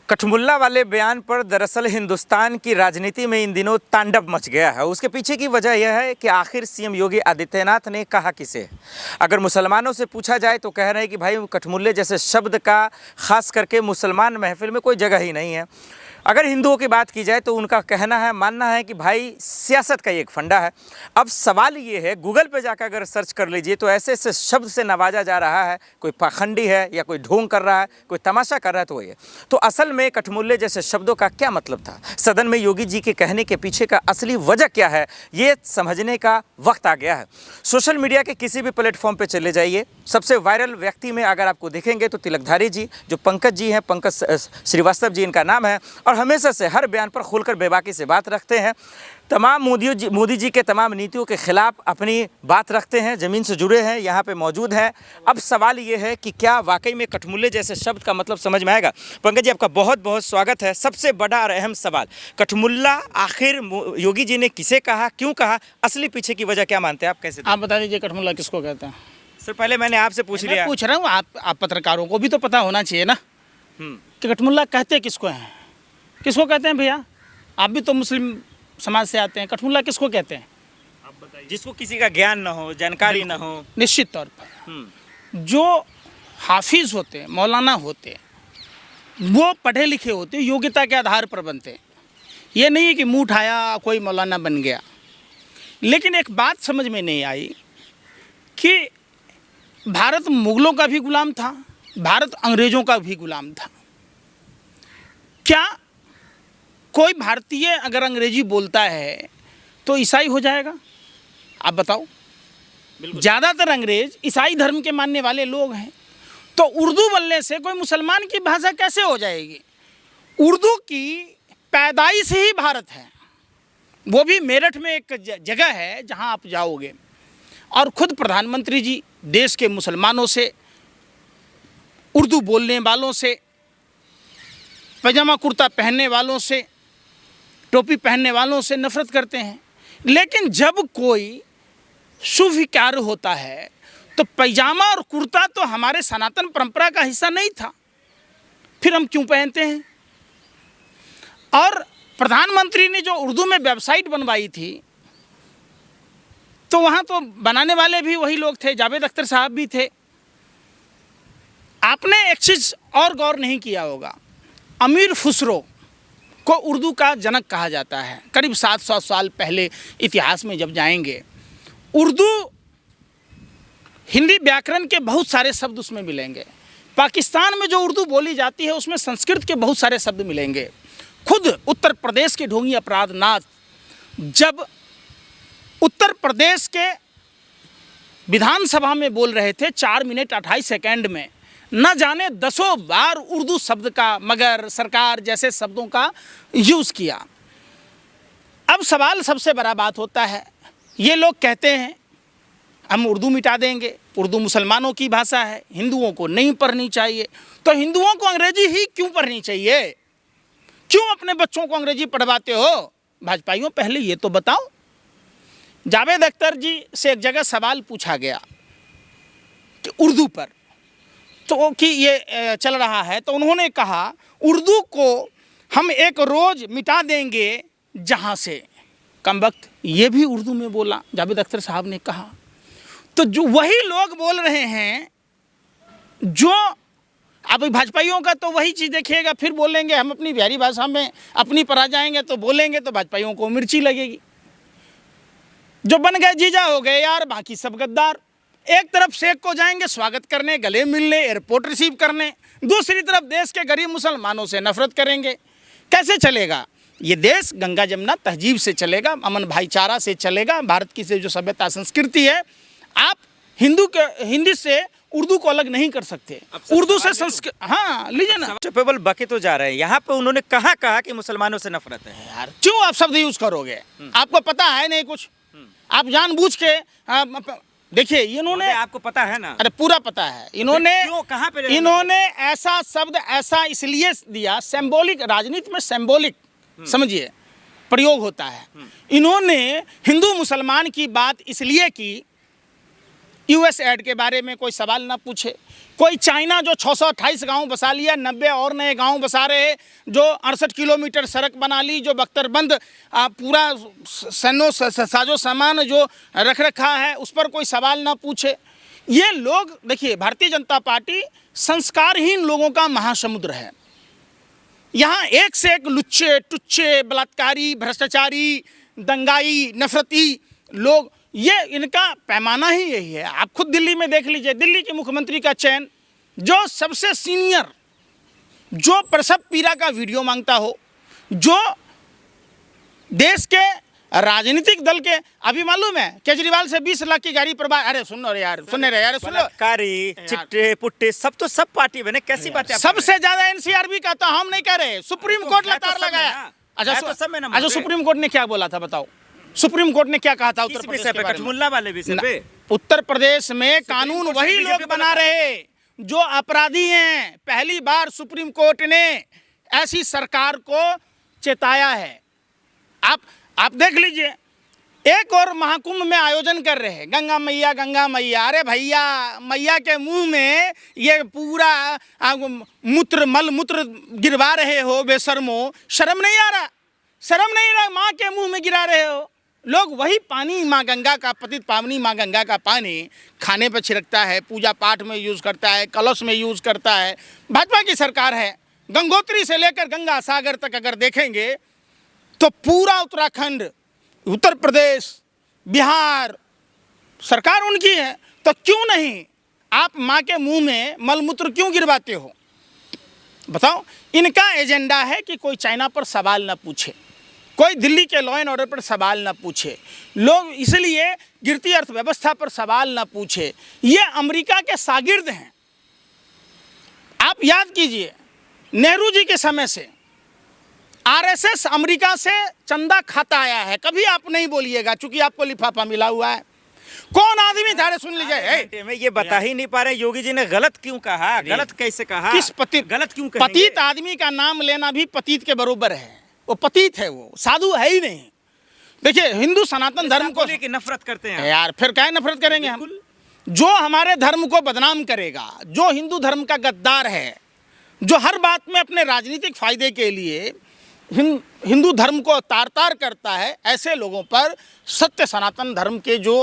कठमुल्ला वाले बयान पर दरअसल हिंदुस्तान की राजनीति में इन दिनों तांडव मच गया है। उसके पीछे की वजह यह है कि आखिर सीएम योगी आदित्यनाथ ने कहा किसे। अगर मुसलमानों से पूछा जाए तो कह रहे हैं कि भाई कठमुल्ले जैसे शब्द का खास करके मुसलमान महफिल में कोई जगह ही नहीं है। अगर हिंदुओं की बात की जाए तो उनका कहना है, मानना है कि भाई सियासत का ये एक फंडा है। अब सवाल ये है, गूगल पे जाकर अगर सर्च कर लीजिए तो ऐसे ऐसे शब्द से नवाजा जा रहा है, कोई पाखंडी है या कोई ढोंग कर रहा है, कोई तमाशा कर रहा है। तो ये तो असल में कठमुल्ले जैसे शब्दों का क्या मतलब था, सदन में योगी जी के कहने के पीछे का असली वजह क्या है, ये समझने का वक्त आ गया है। सोशल मीडिया के किसी भी प्लेटफॉर्म पर चले जाइए, सबसे वायरल व्यक्ति में अगर आपको देखेंगे तो तिलकधारी जी, जो पंकज जी हैं, पंकज श्रीवास्तव जी इनका नाम है, और हमेशा से हर बयान पर खुलकर बेबाकी से बात रखते हैं। तमाम मोदी जी के तमाम नीतियों के खिलाफ अपनी बात रखते हैं, ज़मीन से जुड़े हैं, यहाँ पे मौजूद हैं। अब सवाल ये है कि क्या वाकई में कठमुल्ले जैसे शब्द का मतलब समझ में आएगा। पंकज जी, आपका बहुत बहुत स्वागत है। सबसे बड़ा और अहम सवाल, कठमुल्ला आखिर योगी जी ने किसे कहा, क्यों कहा, असली पीछे की वजह क्या मानते हैं आप, कैसे? आप बता दीजिए कठमुल्ला किसको कहते हैं। सर पहले मैंने आपसे पूछ लिया। पूछ रहा हूँ, आप पत्रकारों को भी तो पता होना चाहिए ना कि कठमुल्ला कहते किसको हैं, किसको कहते हैं। भैया आप भी तो मुस्लिम समाज से आते हैं, कठमुल्ला किसको कहते हैं आप बताइए। जिसको किसी का ज्ञान ना हो, जानकारी ना हो। निश्चित तौर पर जो हाफिज होते हैं, मौलाना होते हैं, वो पढ़े लिखे होते हैं, योग्यता के आधार पर बनते हैं। ये नहीं है कि मुंह उठाया कोई मौलाना बन गया। लेकिन एक बात समझ में नहीं आई कि भारत मुगलों का भी गुलाम था, भारत अंग्रेज़ों का भी गुलाम था। क्या कोई भारतीय अगर अंग्रेजी बोलता है तो ईसाई हो जाएगा? आप बताओ। ज़्यादातर अंग्रेज ईसाई धर्म के मानने वाले लोग हैं, तो उर्दू बोलने से कोई मुसलमान की भाषा कैसे हो जाएगी? उर्दू की पैदाइश ही भारत है। वो भी मेरठ में एक जगह है जहां आप जाओगे और खुद प्रधानमंत्री जी देश के मुसलमानों से, उर्दू बोलने वालों से, पैजामा कुर्ता पहनने वालों से, टोपी पहनने वालों से नफरत करते हैं। लेकिन जब कोई शुभ कार्य होता है तो पैजामा और कुर्ता तो हमारे सनातन परंपरा का हिस्सा नहीं था, फिर हम क्यों पहनते हैं? और प्रधानमंत्री ने जो उर्दू में वेबसाइट बनवाई थी तो वहाँ तो बनाने वाले भी वही लोग थे, जावेद अख्तर साहब भी थे। आपने एक चीज़ और गौर नहीं किया होगा, अमीर खुसरो को उर्दू का जनक कहा जाता है। करीब 700 साल पहले इतिहास में जब जाएंगे, उर्दू हिंदी व्याकरण के बहुत सारे शब्द उसमें मिलेंगे। पाकिस्तान में जो उर्दू बोली जाती है उसमें संस्कृत के बहुत सारे शब्द मिलेंगे। खुद उत्तर प्रदेश के ढोंगी अपराधनाथ जब उत्तर प्रदेश के विधानसभा में बोल रहे थे 4 मिनट 28 सेकंड में, न जाने दसों बार उर्दू शब्द का, मगर, सरकार जैसे शब्दों का यूज़ किया। अब सवाल सबसे बड़ा बात होता है, ये लोग कहते हैं हम उर्दू मिटा देंगे, उर्दू मुसलमानों की भाषा है, हिंदुओं को नहीं पढ़नी चाहिए। तो हिंदुओं को अंग्रेजी ही क्यों पढ़नी चाहिए? क्यों अपने बच्चों को अंग्रेजी पढ़वाते हो? भाजपाइयों पहले ये तो बताओ। जावेद अख्तर जी से एक जगह सवाल पूछा गया कि उर्दू पर तो कि ये चल रहा है, तो उन्होंने कहा उर्दू को हम एक रोज़ मिटा देंगे जहाँ से। कम वक्त ये भी उर्दू में बोला जावेद अख्तर साहब ने कहा। तो जो वही लोग बोल रहे हैं, जो अब भाजपाइयों का तो वही चीज़ देखिएगा, फिर बोलेंगे हम अपनी बिहारी भाषा में अपनी पर आ जाएंगे तो बोलेंगे तो भाजपाइयों को मिर्ची लगेगी। जो बन गए जीजा हो गए यार, बाकी सब गद्दार। एक तरफ शेख को जाएंगे स्वागत करने, गले मिलने, एयरपोर्ट रिसीव करने, दूसरी तरफ देश के गरीब मुसलमानों से नफरत करेंगे। कैसे चलेगा ये देश? गंगा जमुना तहजीब से चलेगा, अमन भाईचारा से चलेगा। भारत की से जो सभ्यता संस्कृति है, आप हिंदी से उर्दू को अलग नहीं कर सकते। उर्दू से संस्कृत, हाँ लीजिए ना। कैपेबल बाकी तो जा रहे हैं, यहाँ पे उन्होंने कहा कि मुसलमानों से नफरत है। यार क्यों आप शब्द यूज करोगे? आपको पता है नहीं कुछ, आप जानबूझ के देखिए इन्होंने, आपको पता है ना? अरे पूरा पता है। इन्होंने कहाँ पे इन्होंने ऐसा शब्द ऐसा इसलिए दिया, सिंबॉलिक, राजनीति में सिंबॉलिक समझिए प्रयोग होता है। इन्होंने हिंदू मुसलमान की बात इसलिए की यूएस एड के बारे में कोई सवाल ना पूछे, कोई चाइना जो 628 गांव बसा लिया, 90 और नए गांव बसा रहे, जो 68 किलोमीटर सड़क बना ली, जो बख्तरबंद पूरा साजो सामान जो रख रखा है उस पर कोई सवाल ना पूछे। ये लोग देखिए, भारतीय जनता पार्टी संस्कारहीन लोगों का महासमुद्र है। यहाँ एक से एक लुच्चे टुच्चे, बलात्कारी, भ्रष्टाचारी, दंगाई, नफरती लोग, ये इनका पैमाना ही यही है। आप खुद दिल्ली में देख लीजिए, दिल्ली के मुख्यमंत्री का चयन, जो सबसे सीनियर, जो प्रसव पीड़ा का वीडियो मांगता हो, जो देश के राजनीतिक दल के, अभी मालूम है केजरीवाल से 20 लाख की गाड़ी पर, अरे सुनो रे यार, सुनने रे यार, सुनो, कारी चिट्टे पुट्टे सब तो सब पार्टी बने, कैसी बात है? सबसे ज्यादा एनसीआरबी का तो हम नहीं कह रहे, सुप्रीम कोर्ट लगातार लगाया। अच्छा, सुप्रीम कोर्ट ने क्या बोला था बताओ? सुप्रीम कोर्ट ने क्या कहा था उत्तर प्रदेश पे? कठमुल्ला वाले विषय पे उत्तर प्रदेश में कानून वही लोग बना रहे जो अपराधी हैं। पहली बार सुप्रीम कोर्ट ने ऐसी सरकार को चेताया है। आप देख लीजिए, एक और महाकुंभ में आयोजन कर रहे हैं, गंगा मैया गंगा मैया। अरे भैया, मैया के मुंह में ये पूरा मल मूत्र गिरवा रहे हो बेशर्मो, शर्म नहीं आ रहा? शर्म नहीं आ रहा? माँ के मुंह में गिरा रहे हो। लोग वही पानी, माँ गंगा का, पतित पावनी माँ गंगा का पानी खाने पर छिड़कता है, पूजा पाठ में यूज़ करता है, कलश में यूज़ करता है। भाजपा की सरकार है। गंगोत्री से लेकर गंगा सागर तक अगर देखेंगे तो पूरा उत्तराखंड, उत्तर प्रदेश, बिहार सरकार उनकी है। तो क्यों नहीं आप माँ के मुंह में मलमूत्र क्यों गिरवाते हो? बताओ। इनका एजेंडा है कि कोई चाइना पर सवाल ना पूछे, कोई दिल्ली के लॉ एंड ऑर्डर पर सवाल ना पूछे, लोग इसलिए गिरती अर्थव्यवस्था पर सवाल ना पूछे। ये अमेरिका के शागिर्द हैं। आप याद कीजिए, नेहरू जी के समय से आरएसएस अमेरिका से चंदा खाता आया है। कभी आप नहीं बोलिएगा, चूंकि आपको लिफाफा मिला हुआ है। कौन आदमी था? सुन लीजिए, में ये बता ही नहीं पा रहे योगी जी ने गलत क्यों कहा, गलत कैसे कहा, किस पतित, गलत क्यों कहेंगे? पतित आदमी का नाम लेना भी पतित के बरोबर है। वो पतित है, वो साधु है ही नहीं। देखिए, हिंदू सनातन धर्म को की नफरत करते हैं यार, फिर क्या नफरत करेंगे हम? जो हमारे धर्म को बदनाम करेगा, जो हिंदू धर्म का गद्दार है, जो हर बात में अपने राजनीतिक फायदे के लिए हिंदू धर्म को तार-तार करता है, ऐसे लोगों पर सत्य सनातन धर्म के जो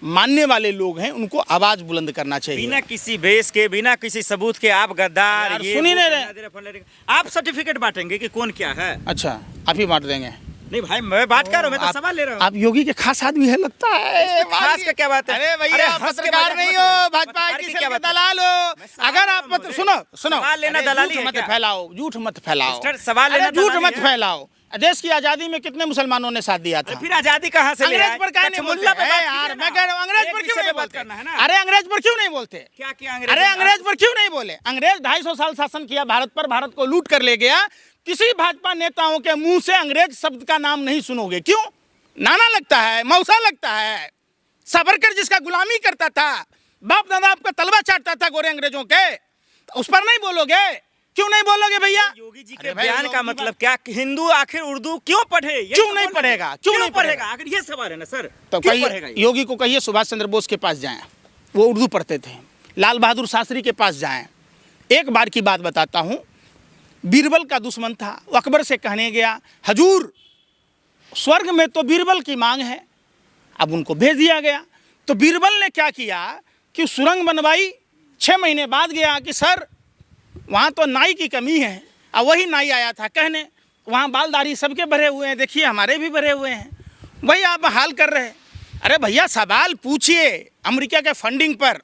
मानने वाले लोग हैं उनको आवाज बुलंद करना चाहिए। बिना किसी बेस के, बिना किसी सबूत के आप गद्दार, ये सुन ही नहीं रहे। आप सर्टिफिकेट बांटेंगे कि कौन क्या है? अच्छा, आप ही बांट देंगे? नहीं भाई, मैं बात कर रहा हूँ, मैं तो सवाल ले रहा हूँ। आप योगी के खास आदमी है लगता है। खास का क्या बात है? अरे भैया, आप पत्रकार नहीं हो, भाजपा की क्या दलाल हो। अगर आप सुनो सवाल लेना दलाली मत फैलाओ, झूठ मत फैलाओ, सवाल लेना झूठ मत फैलाओ। देश की आजादी में कितने मुसलमानों ने साथ दिया था? फिर आजादी कहाँ से? अंग्रेज पर क्या नहीं बोलते यार? मैं कह रहा हूँ, अंग्रेज पर क्यों नहीं बोलते? अरे अंग्रेज पर क्यों नहीं बोलते? क्या किया अंग्रेज? अरे अंग्रेज पर क्यों नहीं बोले? अंग्रेज 250 साल शासन किया भारत पर, भारत को लूट कर ले गया। किसी भाजपा नेताओं के मुंह से अंग्रेज शब्द का नाम नहीं सुनोगे। क्यों? नाना लगता है, मौसा लगता है। सावरकर जिसका गुलामी करता था, बाप दादा आपका तलवा चाटता था गोरे अंग्रेजों के, उस पर नहीं बोलोगे? क्यों नहीं बोलोगे भैया? योगी जी के बयान का मतलब क्या? हिंदू आखिर उर्दू क्यों पढ़े? क्यों नहीं पढ़ेगा? क्यों नहीं पढ़ेगा? आखिर ये सवाल है ना सर। तो कहिए, योगी को कहिए सुभाष चंद्र बोस के पास जाएं, वो उर्दू पढ़ते थे। लाल बहादुर शास्त्री के पास जाएं। एक बार की बात बताता हूँ, बीरबल का दुश्मन था, वो अकबर से कहने गया, हजूर स्वर्ग में तो बीरबल की मांग है। अब उनको भेज दिया गया। तो बीरबल ने क्या किया कि सुरंग बनवाई। 6 महीने बाद गया कि सर वहाँ तो नाई की कमी है। अब वही नाई आया था कहने, वहाँ बाल दाढ़ी सबके भरे हुए हैं, देखिए हमारे भी भरे हुए हैं। वही आप हाल कर रहे हैं। अरे भैया, सवाल पूछिए। अमेरिका के फंडिंग पर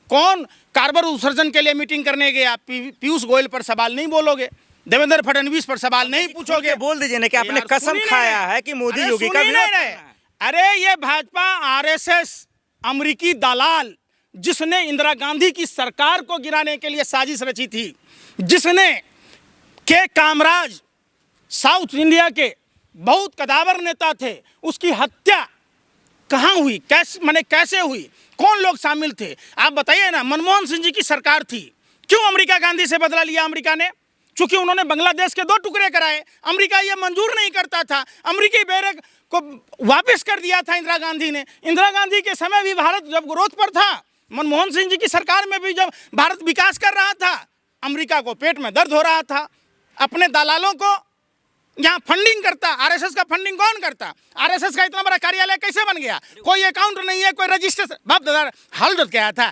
कौन कार्बन उत्सर्जन के लिए मीटिंग करने गया? पीयूष गोयल पर सवाल नहीं बोलोगे, देवेंद्र फडणवीस पर सवाल नहीं पूछोगे। बोल दीजिए ना कि आपने कसम खाया है कि मोदी योगी का विरोध करना है। अरे ये भाजपा आरएसएस अमेरिकी दलाल, जिसने इंदिरा गांधी की सरकार को गिराने के लिए साजिश रची थी, जिसने के कामराज साउथ इंडिया के बहुत कदावर नेता थे, उसकी हत्या कहाँ हुई, कैसे हुई, कौन लोग शामिल थे? आप बताइए ना। मनमोहन सिंह जी की सरकार थी, क्यों अमेरिका गांधी से बदला लिया अमेरिका ने? चूंकि उन्होंने बांग्लादेश के 2 टुकड़े कराए। अमेरिका ये मंजूर नहीं करता था। अमेरिकी बैरक को वापस कर दिया था इंदिरा गांधी ने। इंदिरा गांधी के समय भी भारत जब ग्रोथ पर था मनमोहन सिंह जी की सरकार में भी जब भारत विकास कर रहा था, अमेरिका को पेट में दर्द हो रहा था, अपने दलालों को यहाँ फंडिंग करता। आरएसएस का फंडिंग कौन करता? आरएसएस का इतना बड़ा कार्यालय कैसे बन गया? कोई अकाउंट नहीं है, कोई रजिस्ट्रेशन। बाप दादा हल क्या था,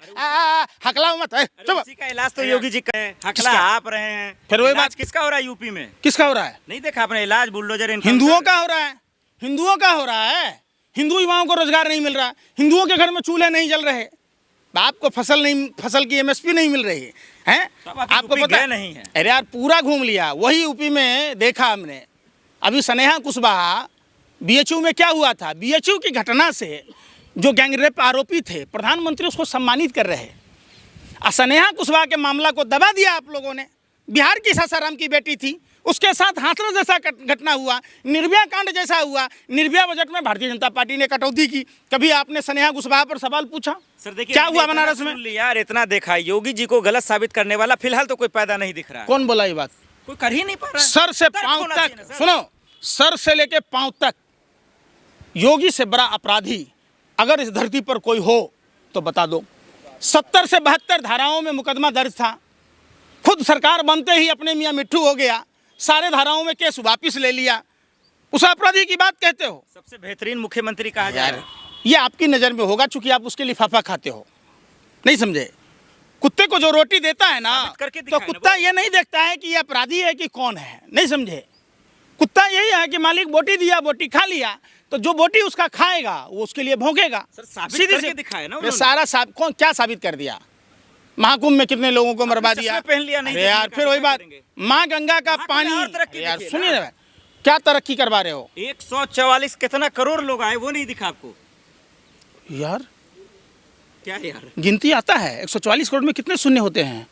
हकला मत। चुप। इसी का इलाज तो योगी जी का है, हकला आप रहे हैं। फिर वही इलाज बात किसका हो रहा है यूपी में? किसका हो रहा है? नहीं देखा आपने इलाज बुलडोजर हिंदुओं का हो रहा है, हिंदुओं का हो रहा है। हिंदू युवाओं को रोजगार नहीं मिल रहा, हिंदुओं के घर में चूल्हे नहीं जल रहे, बाप को फसल की एमएसपी नहीं मिल रही है। आपको पता नहीं है? अरे यार पूरा घूम लिया, वही यूपी में देखा हमने। अभी स्नेहा कुशवाहा बीएचयू में क्या हुआ था? बीएचयू की घटना से जो गैंगरेप आरोपी थे, प्रधानमंत्री उसको सम्मानित कर रहे। स्नेहा कुशवाहा के मामला को दबा दिया आप लोगों ने। बिहार की सासाराम की बेटी थी, उसके साथ हाथरस जैसा घटना हुआ, निर्भया कांड जैसा हुआ। निर्भया बजट में भारतीय जनता पार्टी ने कटौती की। कभी आपने स्नेहा कुशवाहा पर सवाल पूछा? सर देखिए क्या हुआ बनारस में? यार इतना देखा, योगी जी को गलत साबित करने वाला फिलहाल तो कोई पैदा नहीं दिख रहा है। कौन बोला ये बात? कोई कर ही नहीं पा रहा है। सर से पांव तक, सुनो, सर से लेके पांव तक योगी से बड़ा अपराधी अगर इस धरती पर कोई हो तो बता दो। 70 से 72 धाराओं में मुकदमा दर्ज था। खुद सरकार बनते ही अपने मियाँ मिट्ठू हो गया, सारे धाराओं में केस वापिस ले लिया। उस अपराधी की बात कहते हो? सबसे बेहतरीन मुख्यमंत्री कहा जा रहा है। ये आपकी नज़र में होगा चूंकि आप उसके लिफाफा खाते हो, नहीं समझे? कुत्ते को जो रोटी देता है ना, तो कुत्ता ये नहीं देखता है कि ये अपराधी है कि कौन है, नहीं समझे? कुत्ता यही है कि मालिक बोटी दिया, बोटी खा लिया, तो जो बोटी उसका खाएगा वो उसके लिए भोंकेगा। सीधे से दिखाया ना सारा कौन क्या साबित कर दिया? महाकुंभ में कितने लोगों को मरवा दिया। पहन लिया नहीं यार, फिर वही बात, माँ गंगा का पानी। यार सुनिए ना, क्या तरक्की करवा रहे हो? 144 कितना करोड़ लोग आए वो नहीं दिखा आपको? यार क्या यार, गिनती आता है 144 करोड़ में कितने शून्य होते हैं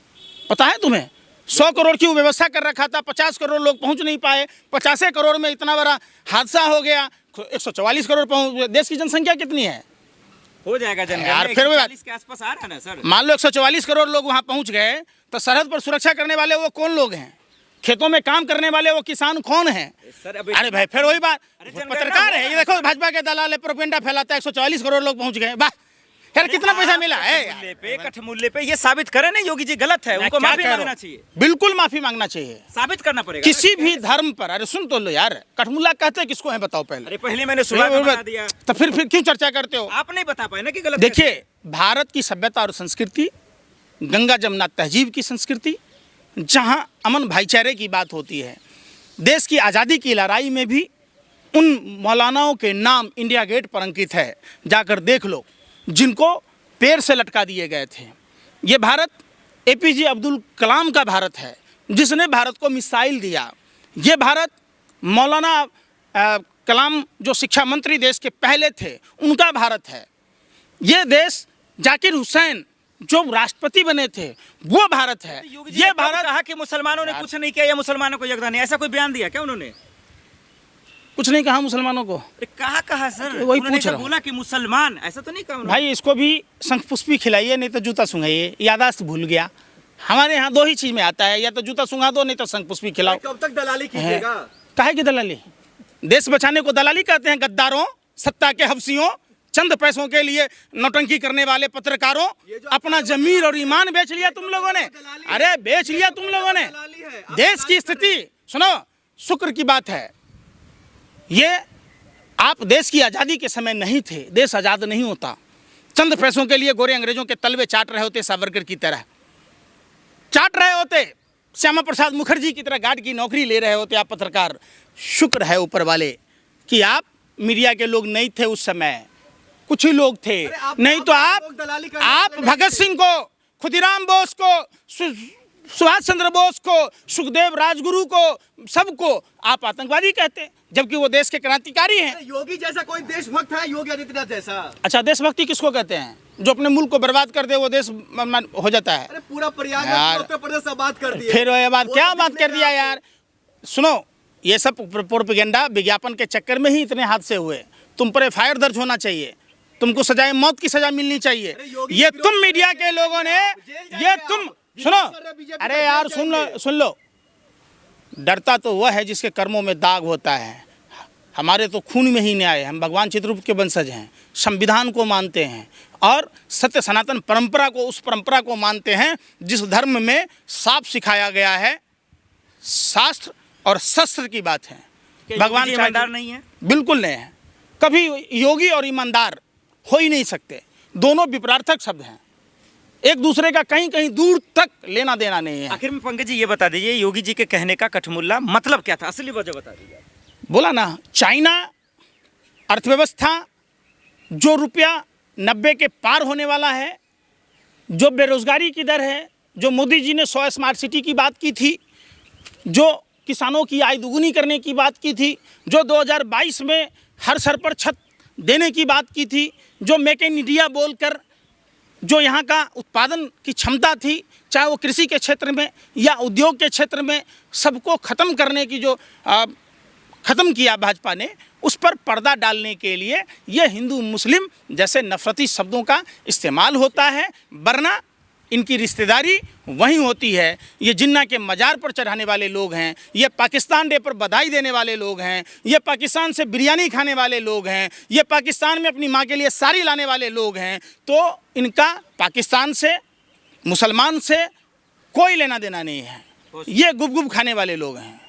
पता है तुम्हें? 100 करोड़ की व्यवस्था कर रखा था, 50 करोड़ लोग पहुंच नहीं पाए, 50 करोड़ में इतना बड़ा हादसा हो गया। 144 करोड़ पहुंच, देश की जनसंख्या कितनी है? हो जाएगा जनगणना यार, फिर 140 के आसपास आ रहा है ना सर। मान लो 144 करोड़ लोग वहां पहुंच गए, तो सरहद पर सुरक्षा करने वाले वो कौन लोग हैं? खेतों में काम करने वाले वो किसान कौन है? अरे भाई फिर वही बात, पत्रकार है ये, देखो भाजपा के दलाल है, प्रोपेगेंडा फैलाता है। 144 करोड़ लोग पहुंच गए, वाह यार कितना पैसा मिला है? कठमूल्य पे ये साबित करे ना योगी जी गलत है, उनको माफी मांगना चाहिए। बिल्कुल माफी मांगना चाहिए, साबित करना पड़ेगा किसी भी धर्म पर। अरे सुन तो लो यार, कठमुल्ला कहते किसको है बताओ पहले? अरे पहले मैंने सुबह बता दिया, तो फिर क्यों चर्चा करते हो? आप नहीं बता पाए ना कि गलत। देखिए, भारत की सभ्यता और संस्कृति, गंगा जमुना तहजीब की संस्कृति, जहां अमन भाईचारे की बात होती है। देश की आज़ादी की लड़ाई में भी उन मौलानाओं के नाम इंडिया गेट पर अंकित है, जाकर देख लो, जिनको पैर से लटका दिए गए थे। ये भारत एपीजे अब्दुल कलाम का भारत है, जिसने भारत को मिसाइल दिया। ये भारत मौलाना कलाम जो शिक्षा मंत्री देश के पहले थे, उनका भारत है। ये देश जाकिर हुसैन जो राष्ट्रपति बने थे, वो भारत है। ये भारत कहा कि मुसलमानों ने कुछ नहीं किया या मुसलमानों को योगदान नहीं, ऐसा कोई बयान दिया क्या उन्होंने? कुछ नहीं कहा मुसलमानों को। कहा सर, वही पूछ रहा हूं। बोला कि मुसलमान, ऐसा तो नहीं कहा भाई। इसको भी शंख पुष्पी खिलाइए, नहीं तो जूता सुंघाइए। यादाश्त भूल गया। हमारे यहाँ 2 ही चीज में आता है, या तो जूता सुंघा दो, नहीं तो शंख पुष्पी खिलाओ। कब तक दलाली कीजिएगा? काहे की दलाली? देश बचाने को दलाली कहते हैं? गद्दारों, सत्ता के हवसियों, चंद पैसों के लिए नौटंकी करने वाले पत्रकारों, अपना जमीर और ईमान बेच लिया तुम लोगों ने। अरे बेच लिया तुम लोगों ने। देश की स्थिति सुनो, शुक्र की बात है, ये आप देश की आज़ादी के समय नहीं थे, देश आज़ाद नहीं होता। चंद पैसों के लिए गोरे अंग्रेजों के तलवे चाट रहे होते, सावरकर की तरह चाट रहे होते, श्यामा प्रसाद मुखर्जी की तरह गार्ड की नौकरी ले रहे होते आप पत्रकार। शुक्र है ऊपर वाले कि आप मीडिया के लोग नहीं थे उस समय, कुछ ही लोग थे। नहीं तो आप भगत सिंह को, खुदीराम बोस को, सुभाष चंद्र बोस को, सुखदेव राजगुरु को, सबको आप आतंकवादी कहते, जबकि वो देश के क्रांतिकारी हैं। योगी जैसा कोई देशभक्त है? योगी आदित्यनाथ जैसा? अच्छा, देशभक्ति किसको कहते हैं? जो अपने मुल्क को बर्बाद कर दे वो देश हो जाता है। अरे पूरा प्रयागराज उत्तर प्रदेश से बात कर दिया। फिर ये बात क्या बात कर दिया यार? सुनो, ये सब प्रोपेगेंडा विज्ञापन के चक्कर में ही इतने हादसे हुए। तुम पर एफआईआर दर्ज होना चाहिए, तुमको सजाए मौत की सजा मिलनी चाहिए। ये तुम मीडिया के लोगों ने, ये तुम सुनो, अरे यार सुन लो, डरता तो वह है जिसके कर्मों में दाग होता है। हमारे तो खून में ही न्याय है, हम भगवान चित्रगुप्त के वंशज हैं, संविधान को मानते हैं और सत्य सनातन परंपरा को, उस परंपरा को मानते हैं जिस धर्म में साफ सिखाया गया है, शास्त्र और शस्त्र की बात है। भगवान ईमानदार नहीं है? बिल्कुल नहीं है, कभी योगी और ईमानदार हो ही नहीं सकते, दोनों विपरीतार्थक शब्द हैं, एक दूसरे का कहीं कहीं दूर तक लेना देना नहीं है। आखिर में पंकज जी ये बता दीजिए, योगी जी के कहने का कठमुल्ला मतलब क्या था, असली वजह बता दीजिए। बोला ना, चाइना अर्थव्यवस्था जो रुपया 90 के पार होने वाला है, जो बेरोजगारी की दर है, जो मोदी जी ने 100 स्मार्ट सिटी की बात की थी, जो किसानों की आय दुगुनी करने की बात की थी, जो 2022 में हर सर पर छत देने की बात की थी, जो मेक इन इंडिया बोलकर जो यहाँ का उत्पादन की क्षमता थी, चाहे वो कृषि के क्षेत्र में या उद्योग के क्षेत्र में, सबको ख़त्म करने की जो ख़त्म किया भाजपा ने, उस पर पर्दा डालने के लिए ये हिंदू मुस्लिम जैसे नफरती शब्दों का इस्तेमाल होता है, वरना इनकी रिश्तेदारी वहीं होती है। ये जिन्ना के मज़ार पर चढ़ाने वाले लोग हैं, ये पाकिस्तान डे पर बधाई देने वाले लोग हैं, ये पाकिस्तान से बिरयानी खाने वाले लोग हैं, ये पाकिस्तान में अपनी माँ के लिए साड़ी लाने वाले लोग हैं। तो इनका पाकिस्तान से, मुसलमान से कोई लेना देना नहीं है, ये गुब गुब खाने वाले लोग हैं।